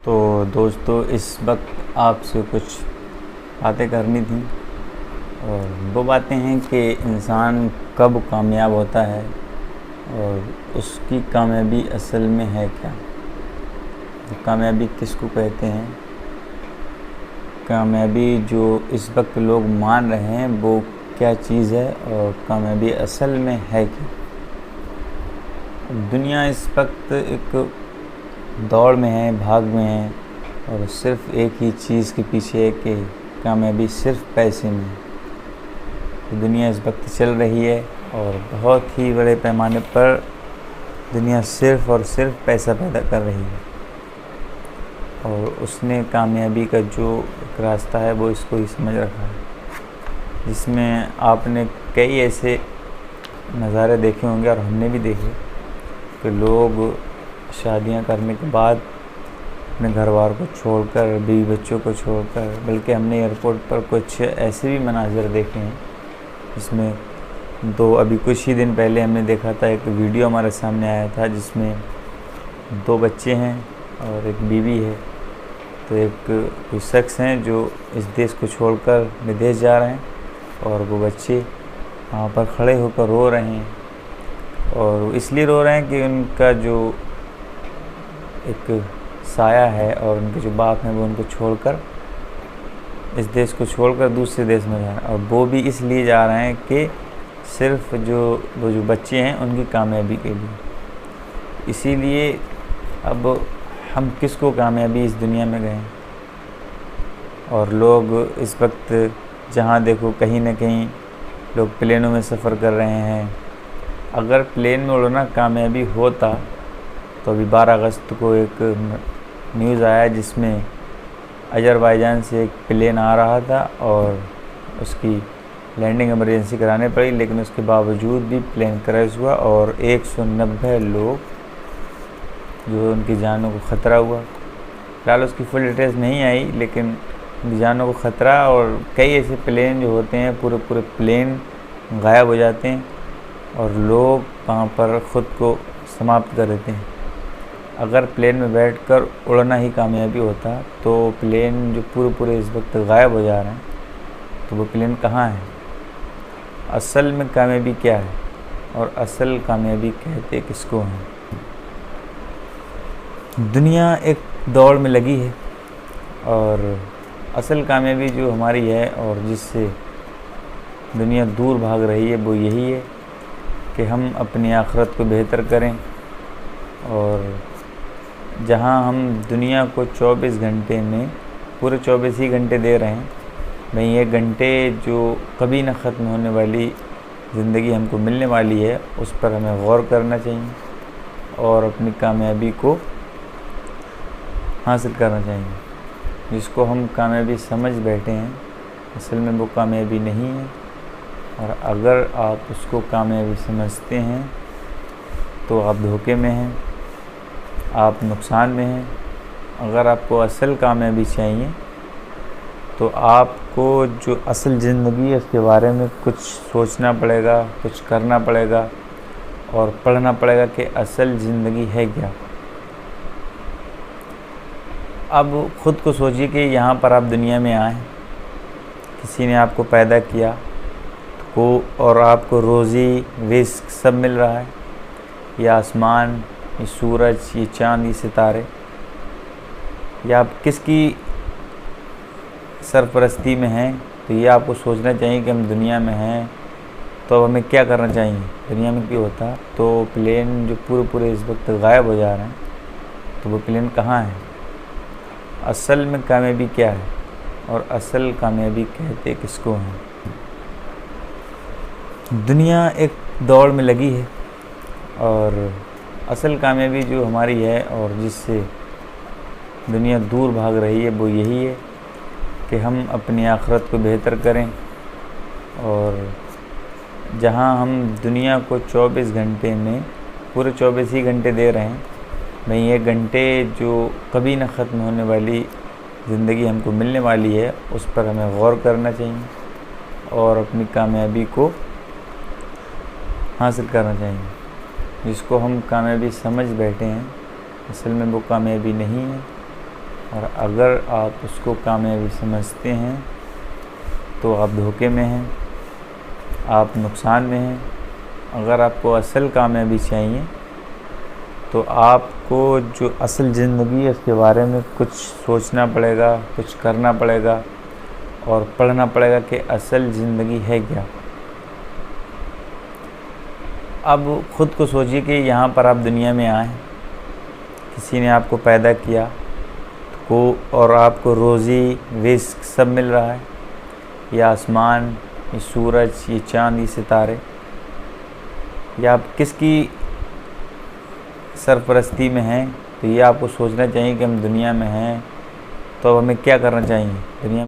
तो दोस्तों, इस वक्त आपसे कुछ बातें करनी थी। और वो बातें हैं कि इंसान कब कामयाब होता है और उसकी कामयाबी असल में है क्या। तो कामयाबी किसको कहते हैं, कामयाबी जो इस वक्त लोग मान रहे हैं वो क्या चीज़ है, और कामयाबी असल में है क्या। दुनिया इस वक्त एक दौड़ में है, भाग में है, और सिर्फ एक ही चीज़ के पीछे है कि कामयाबी सिर्फ पैसे में है। तो दुनिया इस वक्त चल रही है और बहुत ही बड़े पैमाने पर दुनिया सिर्फ और सिर्फ पैसा पैदा कर रही है, और उसने कामयाबी का जो एक रास्ता है वो इसको ही समझ रखा है, जिसमें आपने कई ऐसे नज़ारे देखे होंगे और हमने भी देखे कि लोग शादियां करने के बाद अपने घर वालों को छोड़कर, बीवी बच्चों को छोड़कर, बल्कि हमने एयरपोर्ट पर कुछ ऐसे भी मनाज़र देखे हैं जिसमें अभी कुछ ही दिन पहले हमने देखा था, एक वीडियो हमारे सामने आया था जिसमें 2 बच्चे हैं और एक बीवी है। तो एक कोई शख्स हैं जो इस देश को छोड़कर विदेश जा रहे हैं, और वो बच्चे वहाँ पर खड़े होकर रो रहे हैं, और इसलिए रो रहे हैं कि उनका जो एक साया है और उनके जो बाप हैं वो उनको छोड़कर, इस देश को छोड़कर दूसरे देश में जा रहे हैं। और वो भी इसलिए जा रहे हैं कि सिर्फ वो जो बच्चे हैं उनकी कामयाबी के लिए। इसीलिए अब हम किसको कामयाबी इस दुनिया में गए, और लोग इस वक्त जहाँ देखो कहीं ना कहीं लोग प्लेनों में सफ़र कर रहे हैं। अगर प्लेन में उड़ना कामयाबी होता तो अभी 12 अगस्त को एक न्यूज़ आया जिसमें अज़रबैजान से एक प्लेन आ रहा था और उसकी लैंडिंग इमरजेंसी कराने पड़ी, लेकिन उसके बावजूद भी प्लेन क्रैश हुआ और 190 लोग जो उनकी जानों को ख़तरा हुआ। फिलहाल उसकी फुल डिटेल्स नहीं आई, लेकिन उनकी जानों को ख़तरा, और कई ऐसे प्लेन जो होते हैं पूरे प्लेन गायब हो जाते हैं और लोग वहाँ पर ख़ुद को समाप्त कर देते हैं। अगर प्लेन में बैठकर उड़ना ही कामयाबी होता तो प्लेन जो पूरे इस वक्त गायब हो जा रहे हैं, तो वो प्लेन कहाँ है। असल में कामयाबी क्या है, और असल कामयाबी कहते किसको हैं। दुनिया एक दौड़ में लगी है, और असल कामयाबी जो हमारी है और जिससे दुनिया दूर भाग रही है वो यही है कि हम अपनी आखिरत को बेहतर करें। और जहां हम दुनिया को 24 घंटे में पूरे 24 ही घंटे दे रहे हैं, वहीं ये घंटे जो कभी न ख़त्म होने वाली ज़िंदगी हमको मिलने वाली है उस पर हमें गौर करना चाहिए और अपनी कामयाबी को हासिल करना चाहिए। जिसको हम कामयाबी समझ बैठे हैं, असल में वो कामयाबी नहीं है। और अगर आप उसको कामयाबी समझते हैं तो आप धोखे में हैं, आप नुकसान में हैं। अगर आपको असल कामयाबी चाहिए तो आपको जो असल ज़िंदगी है उसके बारे में कुछ सोचना पड़ेगा, कुछ करना पड़ेगा और पढ़ना पड़ेगा कि असल ज़िंदगी है क्या। अब ख़ुद को सोचिए कि यहाँ पर आप दुनिया में आए, किसी ने आपको पैदा किया और आपको रोज़ी रिस्क सब मिल रहा है। ये आसमान, ये सूरज, ये चाँद, ये सितारे, या आप किसकी सरपरस्ती में हैं, तो ये आपको सोचना चाहिए कि हम दुनिया में हैं तो अब हमें क्या करना चाहिए। दुनिया में क्यों होता तो प्लेन जो पूरे इस वक्त गायब हो जा रहे हैं, तो वो प्लेन कहाँ है। असल में कामयाबी क्या है, और असल कामयाबी कहते किसको हैं। दुनिया एक दौड़ में लगी है, और असल कामयाबी जो हमारी है और जिससे दुनिया दूर भाग रही है वो यही है कि हम अपनी आखिरत को बेहतर करें। और जहां हम दुनिया को 24 घंटे में पूरे 24 ही घंटे दे रहे हैं, वहीं ये घंटे जो कभी न ख़त्म होने वाली ज़िंदगी हमको मिलने वाली है उस पर हमें गौर करना चाहिए और अपनी कामयाबी को हासिल करना चाहिए। जिसको हम कामयाबी समझ बैठे हैं, असल में वो कामयाबी नहीं है। अगर आप उसको कामयाबी समझते हैं तो आप धोखे में हैं, आप नुकसान में हैं। अगर आपको असल कामयाबी चाहिए तो आपको जो असल ज़िंदगी है उसके बारे में कुछ सोचना पड़ेगा, कुछ करना पड़ेगा और पढ़ना पड़ेगा कि असल ज़िंदगी है क्या। अब ख़ुद को सोचिए कि यहाँ पर आप दुनिया में आए, किसी ने आपको पैदा किया और आपको रोज़ी रिस्क सब मिल रहा है, ये आसमान, ये सूरज, ये चाँद, ये सितारे, या आप किसकी सरपरस्ती में हैं। तो ये आपको सोचना चाहिए कि हम दुनिया में हैं तो अब हमें क्या करना चाहिए। दुनिया